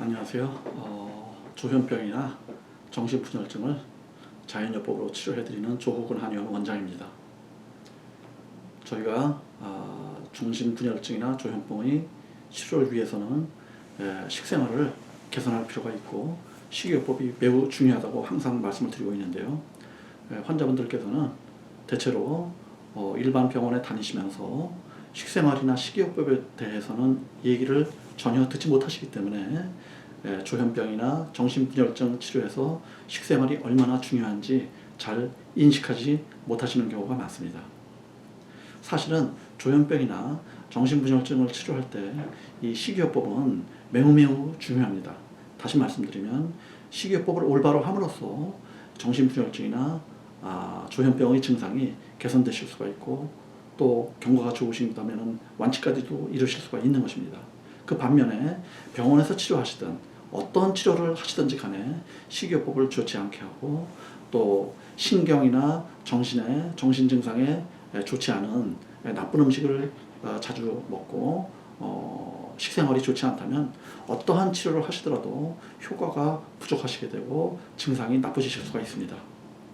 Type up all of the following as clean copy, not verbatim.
안녕하세요. 조현병이나 정신분열증을 자연요법으로 치료해드리는 조호근 한의원 원장입니다. 저희가 정신분열증이나 조현병의 치료를 위해서는 식생활을 개선할 필요가 있고 식이요법이 매우 중요하다고 항상 말씀을 드리고 있는데요. 환자분들께서는 대체로 일반 병원에 다니시면서 식생활이나 식이요법에 대해서는 얘기를 전혀 듣지 못하시기 때문에 조현병이나 정신분열증 치료에서 식생활이 얼마나 중요한지 잘 인식하지 못하시는 경우가 많습니다. 사실은 조현병이나 정신분열증을 치료할 때 이 식이요법은 매우 중요합니다. 다시 말씀드리면 식이요법을 올바로 함으로써 정신분열증이나 조현병의 증상이 개선되실 수가 있고 또 경과가 좋으신다면 완치까지도 이루실 수가 있는 것입니다. 그 반면에 병원에서 치료하시든 어떤 치료를 하시든지 간에 식이요법을 좋지 않게 하고 또 신경이나 정신 증상에 좋지 않은 나쁜 음식을 자주 먹고 식생활이 좋지 않다면 어떠한 치료를 하시더라도 효과가 부족하시게 되고 증상이 나쁘실 수가 있습니다.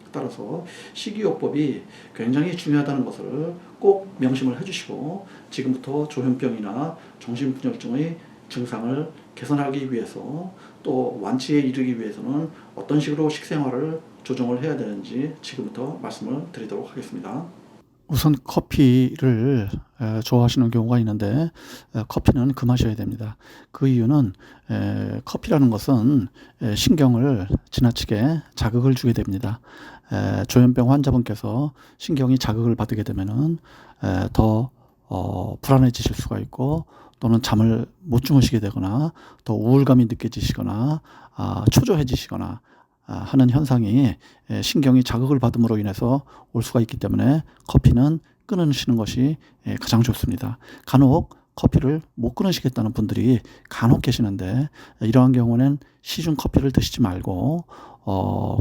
따라서 식이요법이 굉장히 중요하다는 것을 꼭 명심을 해주시고 지금부터 조현병이나 정신분열증의 증상을 개선하기 위해서 또 완치에 이르기 위해서는 어떤 식으로 식생활을 조정을 해야 되는지 지금부터 말씀을 드리도록 하겠습니다. 우선 커피를 좋아하시는 경우가 있는데 커피는 금하셔야 됩니다. 그 이유는 커피라는 것은 신경을 지나치게 자극을 주게 됩니다. 조현병 환자분께서 신경이 자극을 받게 되면은 더 불안해지실 수가 있고 또는 잠을 못 주무시게 되거나 더 우울감이 느껴지시거나 초조해지시거나 하는 현상이 신경이 자극을 받음으로 인해서 올 수가 있기 때문에 커피는 끊으시는 것이 가장 좋습니다. 간혹 커피를 못 끊으시겠다는 분들이 간혹 계시는데 이러한 경우는 시중 커피를 드시지 말고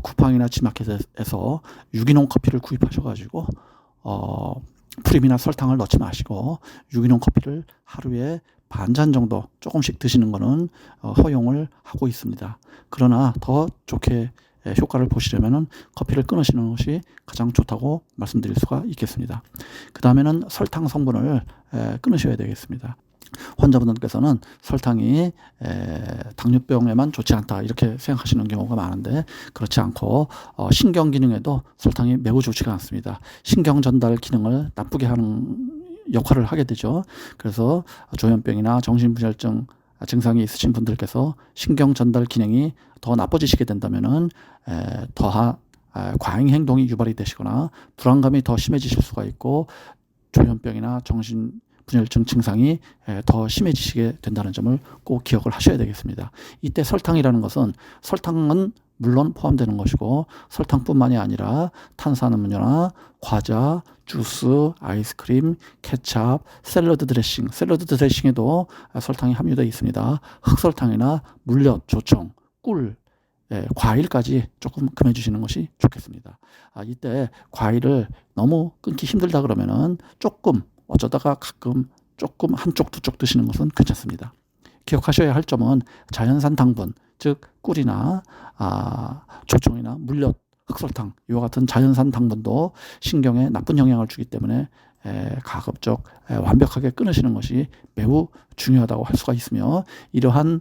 쿠팡이나 지마켓에서 유기농 커피를 구입하셔가지고 프림이나 설탕을 넣지 마시고 유기농 커피를 하루에 반잔 정도 조금씩 드시는 것은 허용을 하고 있습니다. 그러나 더 좋게 효과를 보시려면 커피를 끊으시는 것이 가장 좋다고 말씀드릴 수가 있겠습니다. 그 다음에는 설탕 성분을 끊으셔야 되겠습니다. 환자분들께서는 설탕이 당뇨병에만 좋지 않다 이렇게 생각하시는 경우가 많은데 그렇지 않고 신경 기능에도 설탕이 매우 좋지가 않습니다. 신경 전달 기능을 나쁘게 하는 역할을 하게 되죠. 그래서 조현병이나 정신분열증 증상이 있으신 분들께서 신경 전달 기능이 더 나빠지시게 된다면은 더한 과잉 행동이 유발이 되시거나 불안감이 더 심해지실 수가 있고 조현병이나 정신분열증 증상이 더 심해지시게 된다는 점을 꼭 기억을 하셔야 되겠습니다. 이때 설탕이라는 것은 설탕은 물론 포함되는 것이고 설탕뿐만이 아니라 탄산음료나 과자, 주스, 아이스크림, 케찹, 샐러드 드레싱에도 설탕이 함유되어 있습니다. 흑설탕이나 물엿, 조청, 꿀, 과일까지 조금 금해 주시는 것이 좋겠습니다. 이때 과일을 너무 끊기 힘들다 그러면은 조금 어쩌다가 가끔 조금 한쪽 두 쪽 드시는 것은 괜찮습니다. 기억하셔야 할 점은 자연산 당분, 즉 꿀이나 조청이나 물엿, 흑설탕 이와 같은 자연산 당분도 신경에 나쁜 영향을 주기 때문에 가급적 완벽하게 끊으시는 것이 매우 중요하다고 할 수가 있으며 이러한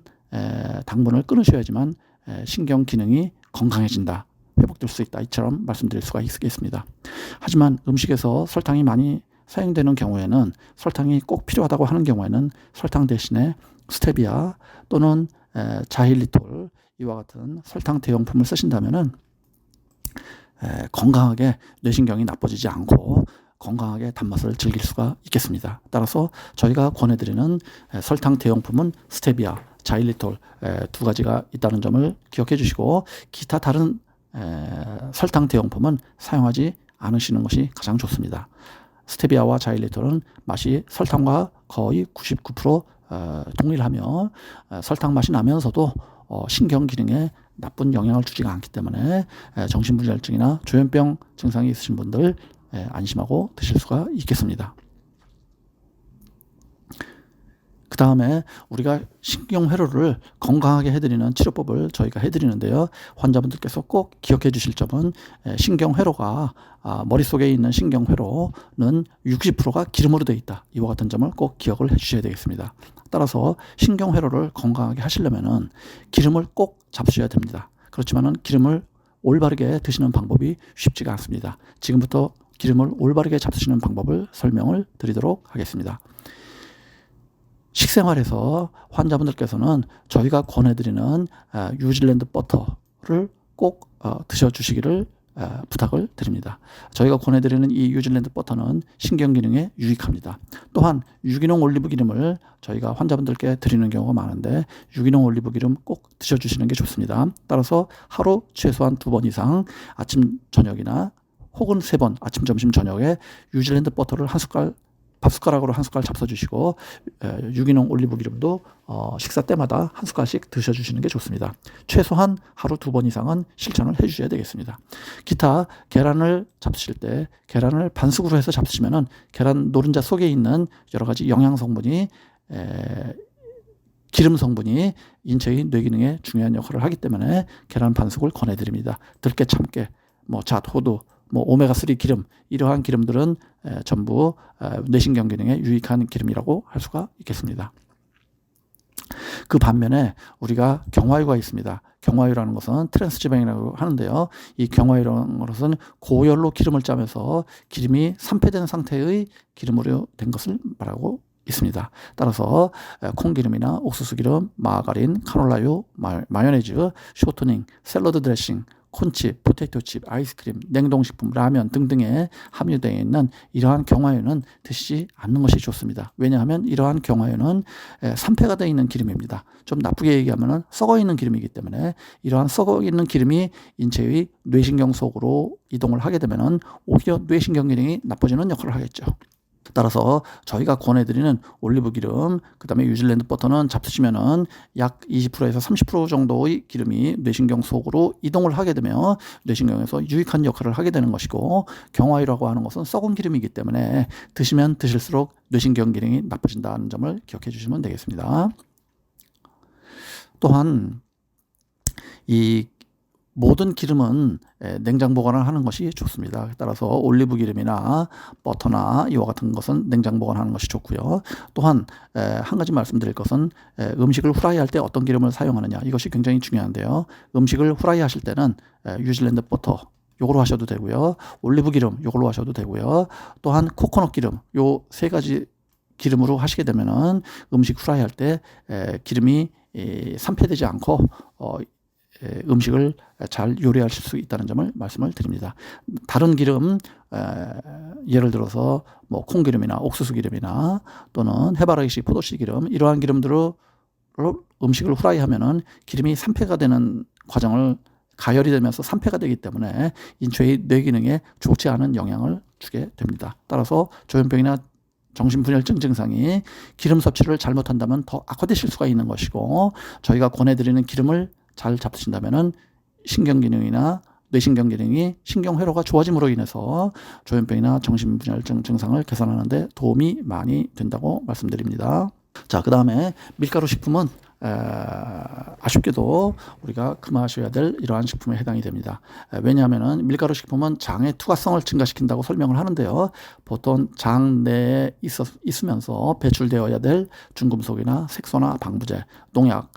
당분을 끊으셔야지만 신경 기능이 건강해진다, 회복될 수 있다 이처럼 말씀드릴 수가 있겠습니다. 하지만 음식에서 설탕이 많이 사용되는 경우에는 설탕이 꼭 필요하다고 하는 경우에는 설탕 대신에 스테비아 또는 자일리톨 이와 같은 설탕 대용품을 쓰신다면은 건강하게 뇌신경이 나빠지지 않고 건강하게 단맛을 즐길 수가 있겠습니다. 따라서 저희가 권해드리는 설탕 대용품은 스테비아, 자일리톨 두 가지가 있다는 점을 기억해 주시고 기타 다른 설탕 대용품은 사용하지 않으시는 것이 가장 좋습니다. 스테비아와 자일리톨은 맛이 설탕과 거의 99% 동일하며 설탕 맛이 나면서도 신경 기능에 나쁜 영향을 주지가 않기 때문에 정신분열증이나 조현병 증상이 있으신 분들 안심하고 드실 수가 있겠습니다. 그 다음에 우리가 신경회로를 건강하게 해드리는 치료법을 저희가 해드리는데요. 환자분들께서 꼭 기억해 주실 점은 신경회로가 머릿속에 있는 신경회로는 60%가 기름으로 되어 있다. 이와 같은 점을 꼭 기억을 해 주셔야 되겠습니다. 따라서 신경회로를 건강하게 하시려면 기름을 꼭 잡수셔야 됩니다. 그렇지만은 기름을 올바르게 드시는 방법이 쉽지가 않습니다. 지금부터 기름을 올바르게 잡수시는 방법을 설명을 드리도록 하겠습니다. 식생활에서 환자분들께서는 저희가 권해드리는 뉴질랜드 버터를 꼭 드셔주시기를 부탁을 드립니다. 저희가 권해드리는 이 뉴질랜드 버터는 신경기능에 유익합니다. 또한 유기농 올리브 기름을 저희가 환자분들께 드리는 경우가 많은데 유기농 올리브 기름 꼭 드셔주시는 게 좋습니다. 따라서 하루 최소한 2번 이상 아침 저녁이나 혹은 3번 아침 점심 저녁에 뉴질랜드 버터를 한 숟갈 밥숟가락으로 한 숟갈 잡숴주시고 유기농 올리브 기름도 식사 때마다 한 숟갈씩 드셔주시는 게 좋습니다. 최소한 하루 2번 이상은 실천을 해주셔야 되겠습니다. 기타 계란을 잡수실 때 계란을 반숙으로 해서 잡수시면은 계란 노른자 속에 있는 여러 가지 영양 성분이 기름 성분이 인체의 뇌기능에 중요한 역할을 하기 때문에 계란 반숙을 권해드립니다. 들깨, 참깨, 잣, 호두, 오메가3 기름, 이러한 기름들은 전부 뇌신경 기능에 유익한 기름이라고 할 수가 있겠습니다. 그 반면에 우리가 경화유가 있습니다. 경화유라는 것은 트랜스지방이라고 하는데요. 이 경화유라는 것은 고열로 기름을 짜면서 기름이 산패된 상태의 기름으로 된 것을 말하고 있습니다. 따라서 콩기름이나 옥수수기름, 마가린, 카놀라유, 마요네즈, 쇼토닝, 샐러드 드레싱, 콘칩, 포테이토칩, 아이스크림, 냉동식품, 라면 등등에 함유되어 있는 이러한 경화유는 드시지 않는 것이 좋습니다. 왜냐하면 이러한 경화유는 산패가 되어 있는 기름입니다. 좀 나쁘게 얘기하면 썩어 있는 기름이기 때문에 이러한 썩어 있는 기름이 인체의 뇌신경 속으로 이동을 하게 되면 오히려 뇌신경 기능이 나빠지는 역할을 하겠죠. 따라서 저희가 권해드리는 올리브 기름, 그 다음에 뉴질랜드 버터는 잡수시면은 약 20%에서 30% 정도의 기름이 뇌신경 속으로 이동을 하게 되며 뇌신경에서 유익한 역할을 하게 되는 것이고, 경화유라고 하는 것은 썩은 기름이기 때문에 드시면 드실수록 뇌신경 기능이 나빠진다는 점을 기억해 주시면 되겠습니다. 또한 이 모든 기름은 냉장 보관을 하는 것이 좋습니다. 따라서 올리브 기름이나 버터나 이와 같은 것은 냉장 보관하는 것이 좋고요. 또한 한 가지 말씀드릴 것은 음식을 후라이할 때 어떤 기름을 사용하느냐, 이것이 굉장히 중요한데요. 음식을 후라이하실 때는 뉴질랜드 버터 요걸로 하셔도 되고요. 올리브 기름 요걸로 하셔도 되고요. 또한 코코넛 기름, 요 세 가지 기름으로 하시게 되면은 음식 후라이할 때 기름이 산패되지 않고 음식을 잘 요리하실 수 있다는 점을 말씀을 드립니다. 다른 기름, 예를 들어서 콩기름이나 옥수수 기름이나 또는 해바라기씨, 포도씨 기름, 이러한 기름들로 음식을 후라이하면은 기름이 산패가 되는 과정을 가열이 되면서 산패가 되기 때문에 인체의 뇌 기능에 좋지 않은 영향을 주게 됩니다. 따라서 조현병이나 정신분열증 증상이 기름 섭취를 잘못한다면 더 악화되실 수가 있는 것이고, 저희가 권해드리는 기름을 잘 잡수신다면은 신경기능이나 뇌신경 기능이 신경회로가 좋아짐으로 인해서 조현병이나 정신분열증 증상을 개선하는 데 도움이 많이 된다고 말씀드립니다. 자, 그 다음에 밀가루 식품은 아쉽게도 우리가 금하셔야 될 이러한 식품에 해당이 됩니다. 왜냐하면 밀가루 식품은 장의 투과성을 증가시킨다고 설명을 하는데요. 보통 장 내에 있으면서 배출되어야 될 중금속이나 색소나 방부제, 농약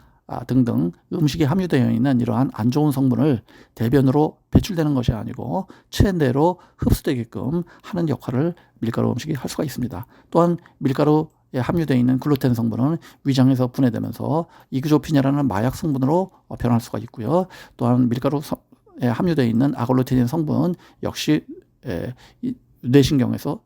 등등 음식에 함유되어 있는 이러한 안 좋은 성분을 대변으로 배출되는 것이 아니고 체내로 흡수되게끔 하는 역할을 밀가루 음식이 할 수가 있습니다. 또한 밀가루에 함유되어 있는 글루텐 성분은 위장에서 분해되면서 이그조피냐라는 마약 성분으로 변할 수가 있고요. 또한 밀가루에 함유되어 있는 아글루티닌 성분 역시 뇌신경에서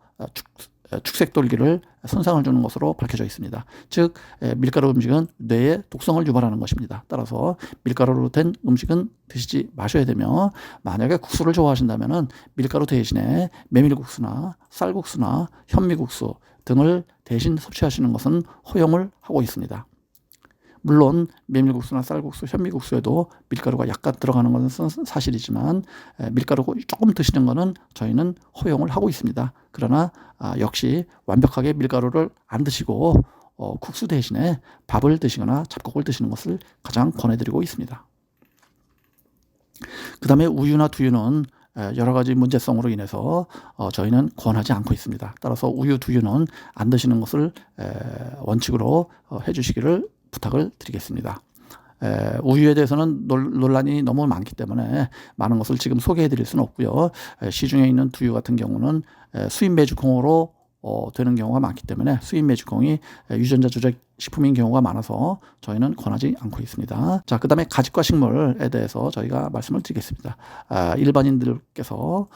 축색돌기를 손상을 주는 것으로 밝혀져 있습니다. 즉 밀가루 음식은 뇌에 독성을 유발하는 것입니다. 따라서 밀가루로 된 음식은 드시지 마셔야 되며, 만약에 국수를 좋아하신다면 밀가루 대신에 메밀국수나 쌀국수나 현미국수 등을 대신 섭취하시는 것은 허용을 하고 있습니다. 물론 메밀국수나 쌀국수, 현미국수에도 밀가루가 약간 들어가는 것은 사실이지만 밀가루 조금 드시는 것은 저희는 허용을 하고 있습니다. 그러나 역시 완벽하게 밀가루를 안 드시고 국수 대신에 밥을 드시거나 잡곡을 드시는 것을 가장 권해드리고 있습니다. 그 다음에 우유나 두유는 여러 가지 문제성으로 인해서 저희는 권하지 않고 있습니다. 따라서 우유, 두유는 안 드시는 것을 원칙으로 해주시기를 부탁을 드리겠습니다. 우유에 대해서는 논란이 너무 많기 때문에 많은 것을 지금 소개해 드릴 수는 없고요. 시중에 있는 두유 같은 경우는 수입 메주콩으로 되는 경우가 많기 때문에 수입 메주콩이 유전자 조작 식품인 경우가 많아서 저희는 권하지 않고 있습니다. 자, 그 다음에 가죽과 식물에 대해서 저희가 말씀을 드리겠습니다. 일반인들께서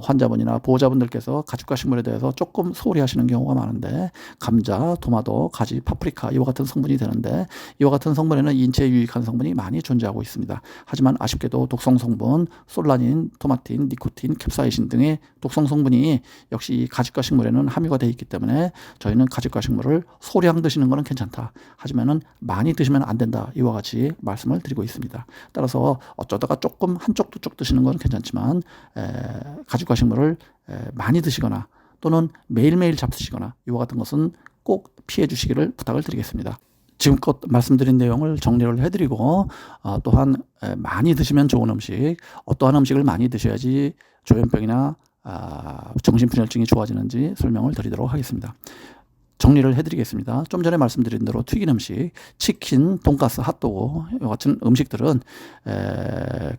환자분이나 보호자분들께서 가죽과 식물에 대해서 조금 소홀히 하시는 경우가 많은데 감자, 토마토, 가지, 파프리카 이와 같은 성분이 되는데 이와 같은 성분에는 인체에 유익한 성분이 많이 존재하고 있습니다. 하지만 아쉽게도 독성 성분, 솔라닌, 토마틴, 니코틴, 캡사이신 등의 독성 성분이 역시 가죽과 식물에는 함유가 되어 있기 때문에 저희는 가죽과 식물을 소량 드시는 것은 괜찮다. 하지만은 많이 드시면 안 된다. 이와 같이 말씀을 드리고 있습니다. 따라서 어쩌다가 조금 한쪽 두 쪽 드시는 건 괜찮지만 가죽과 식물을 많이 드시거나 또는 매일매일 잡수시거나 이와 같은 것은 꼭 피해 주시기를 부탁을 드리겠습니다. 지금껏 말씀드린 내용을 정리를 해드리고 또한 많이 드시면 좋은 음식, 어떠한 음식을 많이 드셔야지 조현병이나 정신분열증이 좋아지는지 설명을 드리도록 하겠습니다. 정리를 해드리겠습니다. 좀 전에 말씀드린 대로 튀긴 음식, 치킨, 돈가스, 핫도그 같은 음식들은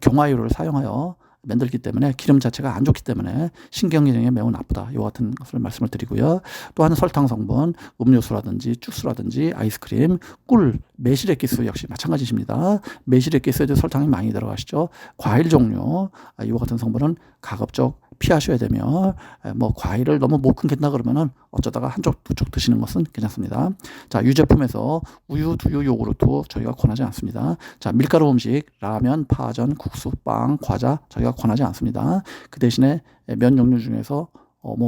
경화유를 사용하여 만들기 때문에 기름 자체가 안 좋기 때문에 신경기능에 매우 나쁘다. 이와 같은 것을 말씀을 드리고요. 또한 설탕 성분, 음료수라든지 주스라든지 아이스크림, 꿀, 매실액기스 역시 마찬가지입니다. 매실액기스에도 설탕이 많이 들어가시죠. 과일 종류 이와 같은 성분은 가급적 피하셔야 되며 과일을 너무 못 끊겠다 그러면은 어쩌다가 한쪽 두 쪽 드시는 것은 괜찮습니다. 자, 유제품에서 우유, 두유, 요구르트 저희가 권하지 않습니다. 자, 밀가루 음식, 라면, 파전, 국수, 빵, 과자 저희가 권하지 않습니다. 그 대신에 면 종류 중에서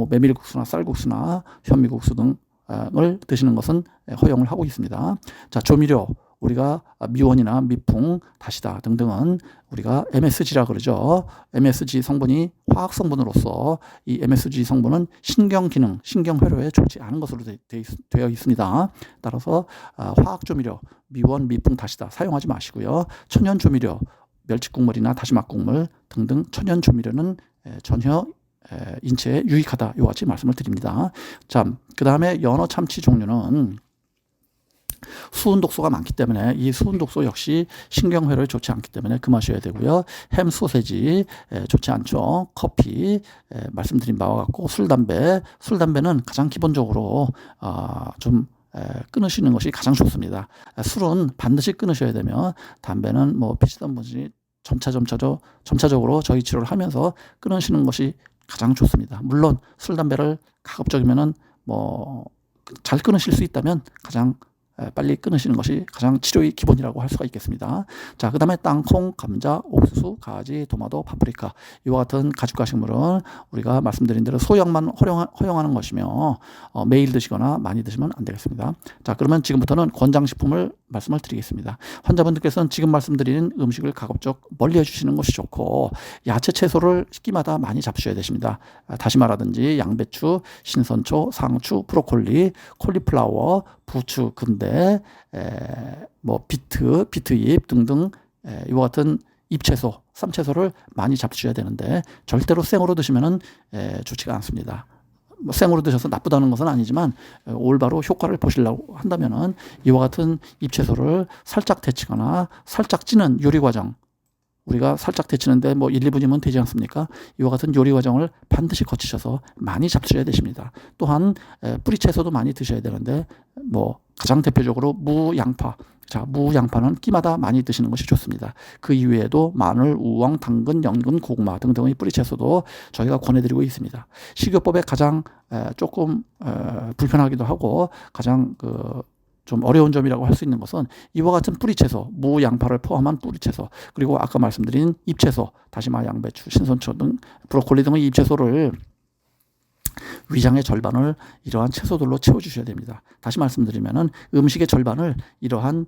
메밀국수나 쌀국수나 현미국수 등을 드시는 것은 허용을 하고 있습니다. 자, 조미료 우리가 미원이나 미풍, 다시다 등등은 우리가 MSG라 그러죠. MSG 성분이 화학 성분으로서 이 MSG 성분은 신경기능, 신경회로에 좋지 않은 것으로 되어 있습니다. 따라서 화학 조미료, 미원, 미풍, 다시다 사용하지 마시고요. 천연 조미료, 멸치국물이나 다시마국물 등등 천연 조미료는 전혀 인체에 유익하다. 이와 같이 말씀을 드립니다. 자, 그 다음에 연어 참치 종류는 수은 독소가 많기 때문에 이 수은 독소 역시 신경회로에 좋지 않기 때문에 금하셔야 되고요. 햄, 소세지 좋지 않죠. 커피 말씀드린 바와 같고 술, 담배는 가장 기본적으로 좀 끊으시는 것이 가장 좋습니다. 술은 반드시 끊으셔야 되며 담배는 피시던 분이 점차적으로 저희 치료를 하면서 끊으시는 것이 가장 좋습니다. 물론 술, 담배를 가급적이면은 잘 끊으실 수 있다면 가장 빨리 끊으시는 것이 가장 치료의 기본이라고 할 수가 있겠습니다. 자, 그 다음에 땅콩, 감자, 옥수수, 가지, 토마토, 파프리카 이와 같은 가죽과 식물은 우리가 말씀드린 대로 소량만 허용하는 것이며 매일 드시거나 많이 드시면 안 되겠습니다. 자, 그러면 지금부터는 권장식품을 말씀을 드리겠습니다. 환자분들께서는 지금 말씀드린 음식을 가급적 멀리 해주시는 것이 좋고 야채, 채소를 끼마다 많이 잡수셔야 되십니다. 다시마라든지 양배추, 신선초, 상추, 브로콜리, 콜리플라워, 부추, 근대, 비트잎 등등 이와 같은 잎채소, 쌈채소를 많이 잡수셔야 되는데 절대로 생으로 드시면은 좋지가 않습니다. 생으로 드셔서 나쁘다는 것은 아니지만 올바로 효과를 보시려고 한다면은 이와 같은 잎채소를 살짝 데치거나 살짝 찌는 요리 과정, 우리가 살짝 데치는데 1, 2분이면 되지 않습니까? 이와 같은 요리 과정을 반드시 거치셔서 많이 잡수셔야 되십니다. 또한 뿌리 채소도 많이 드셔야 되는데 가장 대표적으로 무, 양파. 자, 무, 양파는 끼마다 많이 드시는 것이 좋습니다. 그 이외에도 마늘, 우엉, 당근, 연근, 고구마 등등의 뿌리 채소도 저희가 권해드리고 있습니다. 식이요법에 가장 조금 불편하기도 하고 가장 좀 어려운 점이라고 할 수 있는 것은 이와 같은 뿌리채소, 무, 양파를 포함한 뿌리채소, 그리고 아까 말씀드린 잎채소, 다시마, 양배추, 신선초 등 브로콜리 등의 잎채소를 위장의 절반을 이러한 채소들로 채워주셔야 됩니다. 다시 말씀드리면은 음식의 절반을 이러한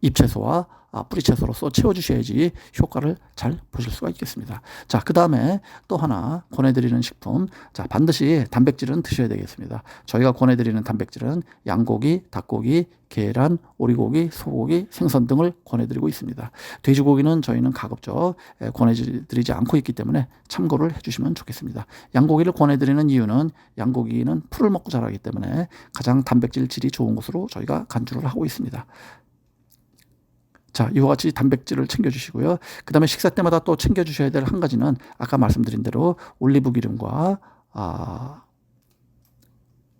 잎채소와 뿌리채소로서 채워주셔야지 효과를 잘 보실 수가 있겠습니다. 자, 그 다음에 또 하나 권해드리는 식품. 자, 반드시 단백질은 드셔야 되겠습니다. 저희가 권해드리는 단백질은 양고기, 닭고기, 계란, 오리고기, 소고기, 생선 등을 권해드리고 있습니다. 돼지고기는 저희는 가급적 권해드리지 않고 있기 때문에 참고를 해주시면 좋겠습니다. 양고기를 권해드리는 이유는 양고기는 풀을 먹고 자라기 때문에 가장 단백질 질이 좋은 것으로 저희가 간주를 하고 있습니다. 자, 이와 같이 단백질을 챙겨주시고요. 그 다음에 식사 때마다 또 챙겨주셔야 될 한 가지는 아까 말씀드린 대로 올리브 기름과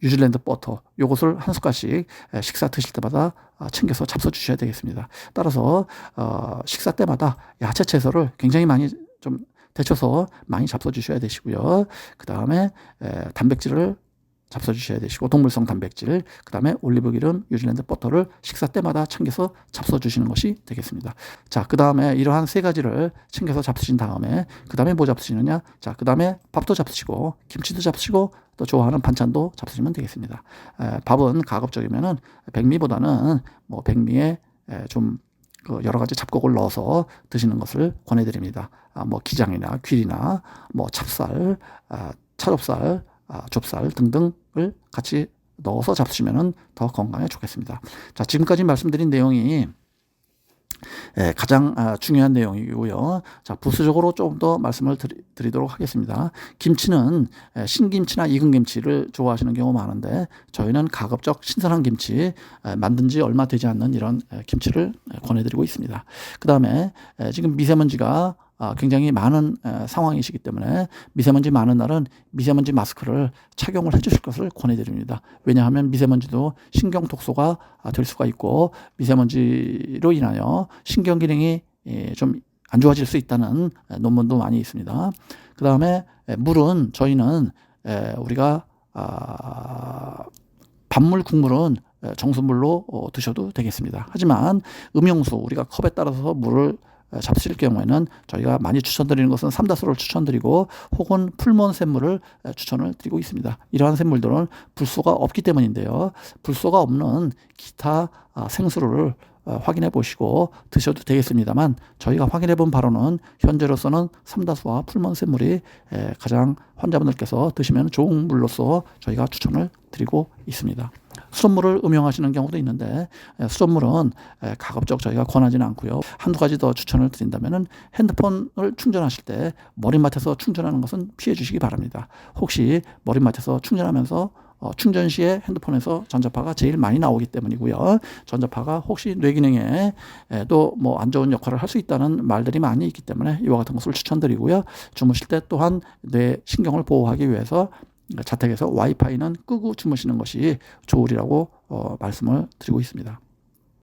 뉴질랜드 버터, 요것을 한 숟갈씩 식사 드실 때마다 챙겨서 잡숴 주셔야 되겠습니다. 따라서 식사 때마다 야채 채소를 굉장히 많이 좀 데쳐서 많이 잡숴 주셔야 되시고요. 그 다음에 단백질을 잡숴 주셔야 되시고, 동물성 단백질, 그 다음에 올리브기름, 뉴질랜드 버터를 식사 때마다 챙겨서 잡숴 주시는 것이 되겠습니다. 자, 그 다음에 이러한 세 가지를 챙겨서 잡수신 다음에 그 다음에 뭐 잡수시느냐? 자, 그 다음에 밥도 잡수시고 김치도 잡수시고 또 좋아하는 반찬도 잡수시면 되겠습니다. 밥은 가급적이면은 백미보다는 뭐 백미에 좀 여러 가지 잡곡을 넣어서 드시는 것을 권해드립니다. 뭐 기장이나 귀리나 뭐 찹쌀, 차좁쌀, 좁쌀 등등을 같이 넣어서 잡수시면 더 건강에 좋겠습니다. 자, 지금까지 말씀드린 내용이 가장 중요한 내용이고요. 자, 부수적으로 조금 더 말씀을 드리도록 하겠습니다. 김치는 신김치나 익은 김치를 좋아하시는 경우가 많은데 저희는 가급적 신선한 김치, 만든 지 얼마 되지 않는 이런 김치를 권해드리고 있습니다. 그 다음에 지금 미세먼지가 굉장히 많은 상황이시기 때문에 미세먼지 많은 날은 미세먼지 마스크를 착용을 해주실 것을 권해드립니다. 왜냐하면 미세먼지도 신경 독소가 될 수가 있고 미세먼지로 인하여 신경 기능이 좀 안 좋아질 수 있다는 논문도 많이 있습니다. 그 다음에 물은 저희는 우리가 밥물 국물은 정수물로 드셔도 되겠습니다. 하지만 음용수, 우리가 컵에 따라서 물을 잡수실 경우에는 저희가 많이 추천드리는 것은 삼다수를 추천드리고 혹은 풀몬 샘물을 추천을 드리고 있습니다. 이러한 샘물들은 불소가 없기 때문인데요. 불소가 없는 기타 생수를 확인해 보시고 드셔도 되겠습니다만 저희가 확인해 본 바로는 현재로서는 삼다수와 풀몬 샘물이 가장 환자분들께서 드시면 좋은 물로서 저희가 추천을 드리고 있습니다. 수돗물을 음용하시는 경우도 있는데 수돗물은 가급적 저희가 권하지는 않고요. 한두 가지 더 추천을 드린다면 핸드폰을 충전하실 때 머리맡에서 충전하는 것은 피해 주시기 바랍니다. 혹시 머리맡에서 충전하면서 충전 시에 핸드폰에서 전자파가 제일 많이 나오기 때문이고요. 전자파가 혹시 뇌 기능에 또 뭐 안 좋은 역할을 할 수 있다는 말들이 많이 있기 때문에 이와 같은 것을 추천드리고요. 주무실 때 또한 뇌 신경을 보호하기 위해서 자택에서 와이파이는 끄고 주무시는 것이 좋으리라고 말씀을 드리고 있습니다.